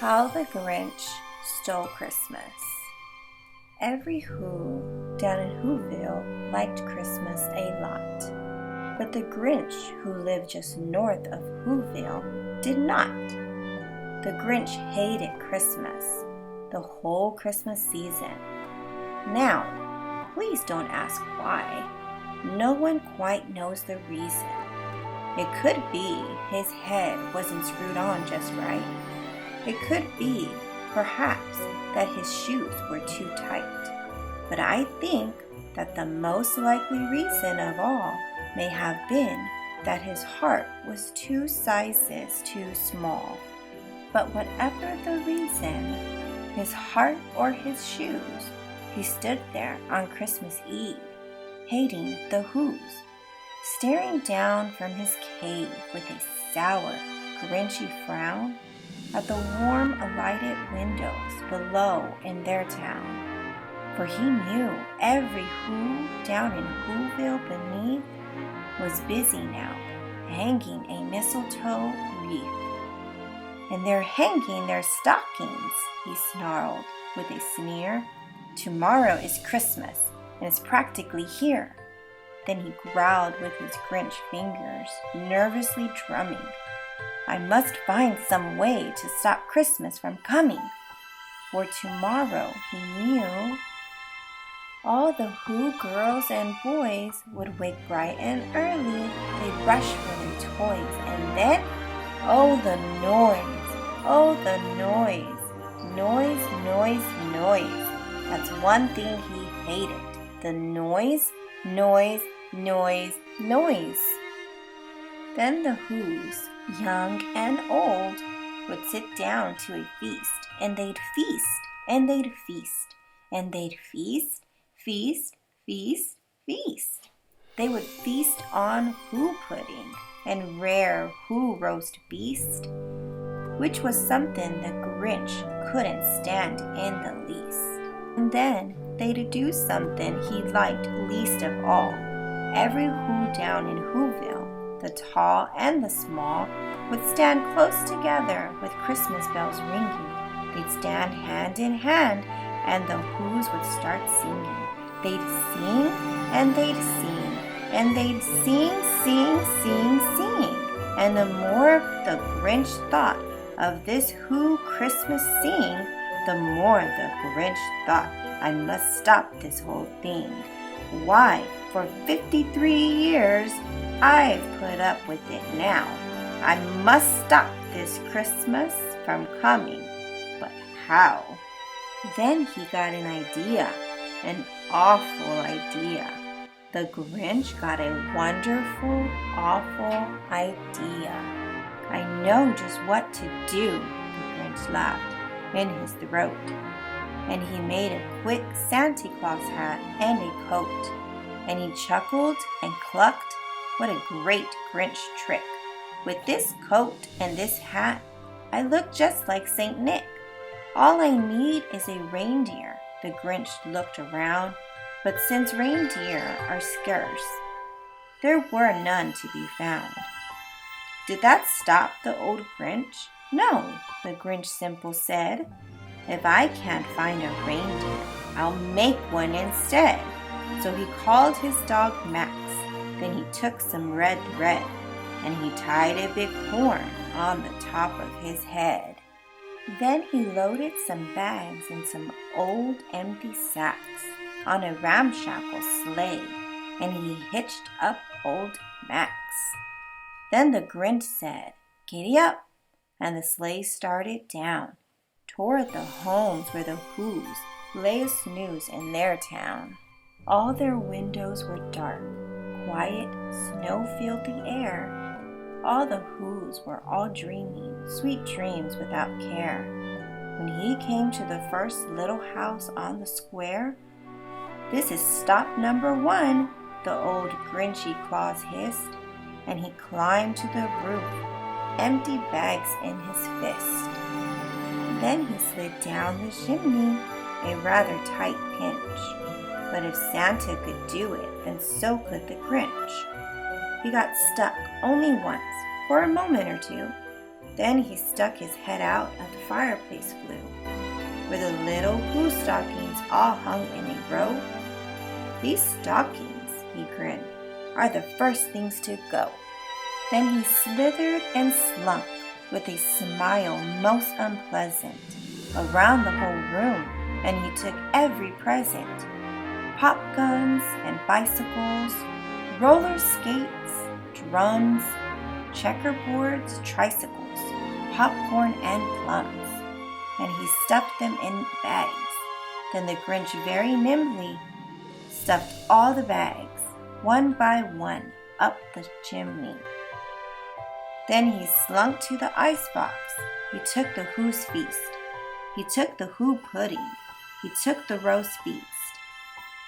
How the Grinch Stole Christmas. Every Who down in Whoville liked Christmas a lot, but the Grinch, who lived just north of Whoville, did not. The Grinch hated Christmas, the whole Christmas season. Now, please don't ask why. No one quite knows the reason. It could be his head wasn't screwed on just right. It could be, perhaps, that his shoes were too tight. But I think that the most likely reason of all may have been that his heart was 2 sizes too small. But whatever the reason, his heart or his shoes, he stood there on Christmas Eve, hating the Whos, staring down from his cave with a sour, Grinchy frown at the warm, lighted windows below in their town. For he knew every Who down in Whoville beneath was busy now, hanging a mistletoe wreath. And they're hanging their stockings, he snarled with a sneer. Tomorrow is Christmas, and it's practically here. Then he growled with his Grinch fingers, nervously drumming. I must find some way to stop Christmas from coming. For tomorrow, he knew, all the Who girls and boys would wake bright and early. They'd rush for their toys, and then, oh the noise, oh the noise, noise, noise, noise. That's one thing he hated, the noise, noise, noise, noise. Then the Whos, young and old, would sit down to a feast, and they'd feast, and they'd feast, and they'd feast, feast, feast, feast. They would feast on Who pudding and rare Who roast beast, which was something the Grinch couldn't stand in the least. And then they'd do something he liked least of all. Every Who down in Whoville, the tall and the small, would stand close together with Christmas bells ringing. They'd stand hand in hand, and the Whos would start singing. They'd sing, and they'd sing, and they'd sing, sing, sing, sing. And the more the Grinch thought of this Who Christmas sing, the more the Grinch thought, I must stop this whole thing. Why, for 53 years, I've put up with it now. I must stop this Christmas from coming. But how? Then he got an idea, an awful idea. The Grinch got a wonderful, awful idea. I know just what to do, the Grinch laughed in his throat. And he made a quick Santa Claus hat and a coat. And he chuckled and clucked. What a great Grinch trick. With this coat and this hat, I look just like Saint Nick. All I need is a reindeer. The Grinch looked around, but since reindeer are scarce, there were none to be found. Did that stop the old Grinch? No, the Grinch simple said. If I can't find a reindeer, I'll make one instead. So he called his dog Max. Then he took some red thread, and he tied a big horn on the top of his head. Then he loaded some bags and some old empty sacks on a ramshackle sleigh, and he hitched up old Max. Then the Grinch said, Giddy up, and the sleigh started down toward the homes where the Whos lay a snooze in their town. All their windows were dark, quiet, snow filled the air. All the Whos were all dreaming sweet dreams without care. When he came to the first little house on the square, this is stop number 1, the old Grinchy Claus hissed, and he climbed to the roof, empty bags in his fist. Then he slid down the chimney, a rather tight pinch. But if Santa could do it, then so could the Grinch. He got stuck only once, for a moment or two, Then he stuck his head out of the fireplace flue, where the little Who stockings all hung in a row. "These stockings," he grinned, "are the first things to go." Then he slithered and slunk, with a smile most unpleasant, around the whole room, and he took every present: pop guns and bicycles, roller skates, drums, checkerboards, tricycles, popcorn, and plums, and he stuffed them in bags. Then the Grinch very nimbly stuffed all the bags, one by one, up the chimney. Then he slunk to the icebox. He took the Who's feast. He took the Who pudding. He took the roast beast.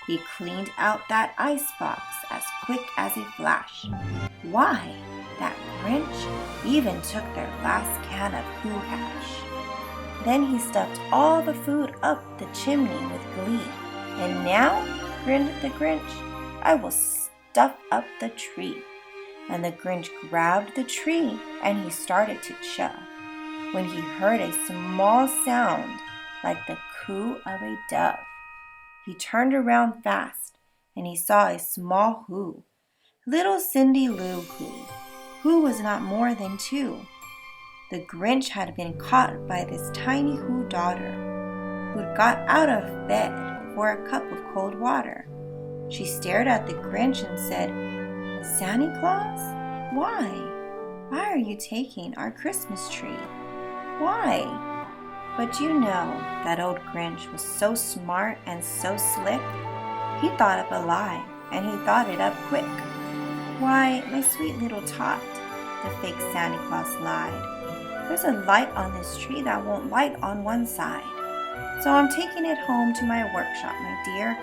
He cleaned out that icebox as quick as a flash. Why, that Grinch even took their last can of Who hash. Then he stuffed all the food up the chimney with glee. "And now," grinned the Grinch, "I will stuff up the tree." And the Grinch grabbed the tree and he started to shove, when he heard a small sound like the coo of a dove. He turned around fast and he saw a small Who, little Cindy Lou Who was not more than 2. The Grinch had been caught by this tiny Who daughter, who had got out of bed for a cup of cold water. She stared at the Grinch and said, "Santa Claus, why? Why are you taking our Christmas tree? Why?" But you know, that old Grinch was so smart and so slick, he thought up a lie, and he thought it up quick. "Why, my sweet little tot," the fake Santa Claus lied, "there's a light on this tree that won't light on one side. So I'm taking it home to my workshop, my dear.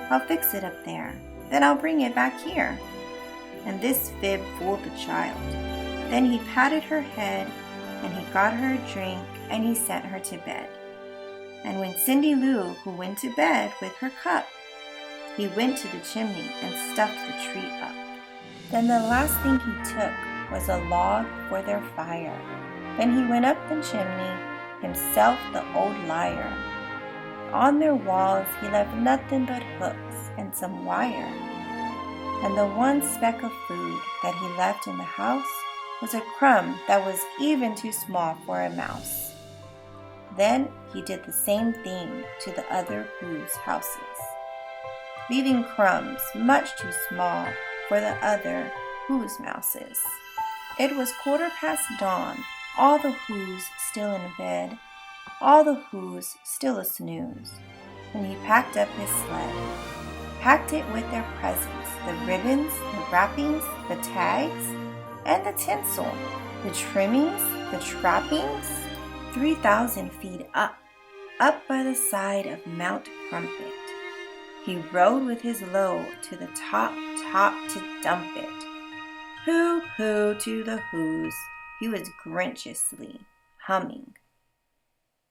I'll fix it up there, then I'll bring it back here." And this fib fooled the child. Then he patted her head, and he got her a drink, and he sent her to bed. And when Cindy Lou Who went to bed with her cup, he went to the chimney and stuffed the tree up. Then the last thing he took was a log for their fire. Then he went up the chimney, himself the old liar. On their walls he left nothing but hooks and some wire. And the one speck of food that he left in the house was a crumb that was even too small for a mouse. Then he did the same thing to the other Who's houses, leaving crumbs much too small for the other Who's mouses. It was 1/4 dawn, all the Who's still in bed, all the Who's still a snooze, when he packed up his sled, packed it with their presents, the ribbons, the wrappings, the tags, and the tinsel, the trimmings, the trappings, 3,000 feet up by the side of Mount Crumpet. He rode with his load to the top to dump it. Hoo, hoo to the Who's, he was Grinchiously humming.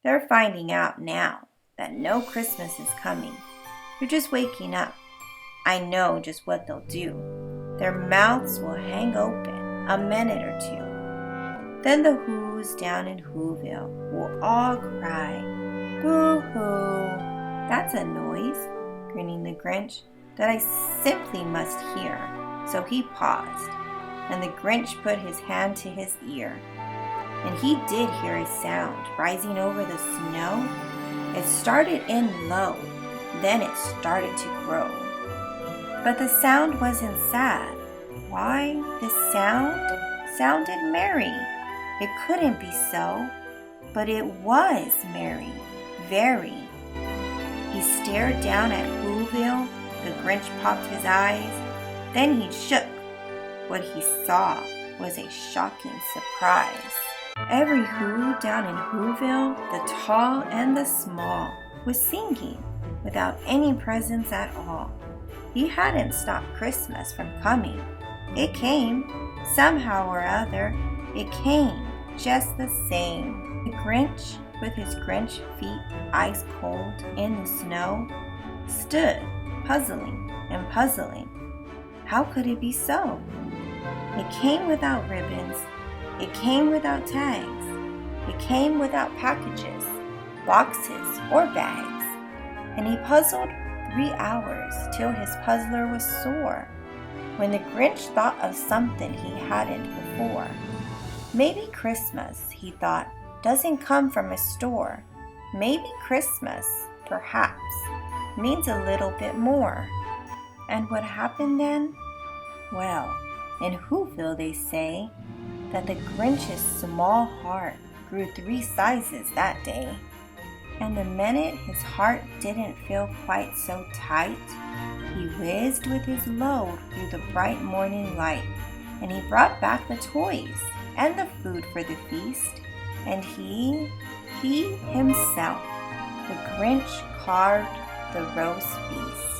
They're finding out now that no Christmas is coming. You're just waking up. I know just what they'll do. Their mouths will hang open a minute or 2. Then the Who's down in Whoville will all cry, "Boo-hoo!" "That's a noise," grinning the Grinch, "that I simply must hear." So he paused, and the Grinch put his hand to his ear, and he did hear a sound rising over the snow. It started in low, then it started to grow. But the sound wasn't sad. Why, this sound sounded merry. It couldn't be so, but it was merry, very. He stared down at Whoville. The Grinch popped his eyes. Then he shook. What he saw was a shocking surprise. Every Who down in Whoville, the tall and the small, was singing without any presents at all. He hadn't stopped Christmas from coming. It came, somehow or other. It came just the same. The Grinch, with his Grinch feet ice cold in the snow, stood puzzling and puzzling. How could it be so? It came without ribbons, It came without tags. It came without packages, boxes, or bags. And he puzzled 3 hours till his puzzler was sore, when the Grinch thought of something he hadn't before. Maybe Christmas, he thought, doesn't come from a store. Maybe Christmas, perhaps, means a little bit more. And what happened then? Well, in Whoville they say that the Grinch's small heart grew 3 sizes that day. And the minute his heart didn't feel quite so tight, he whizzed with his load through the bright morning light, and he brought back the toys and the food for the feast, and he himself, the Grinch, carved the roast beast.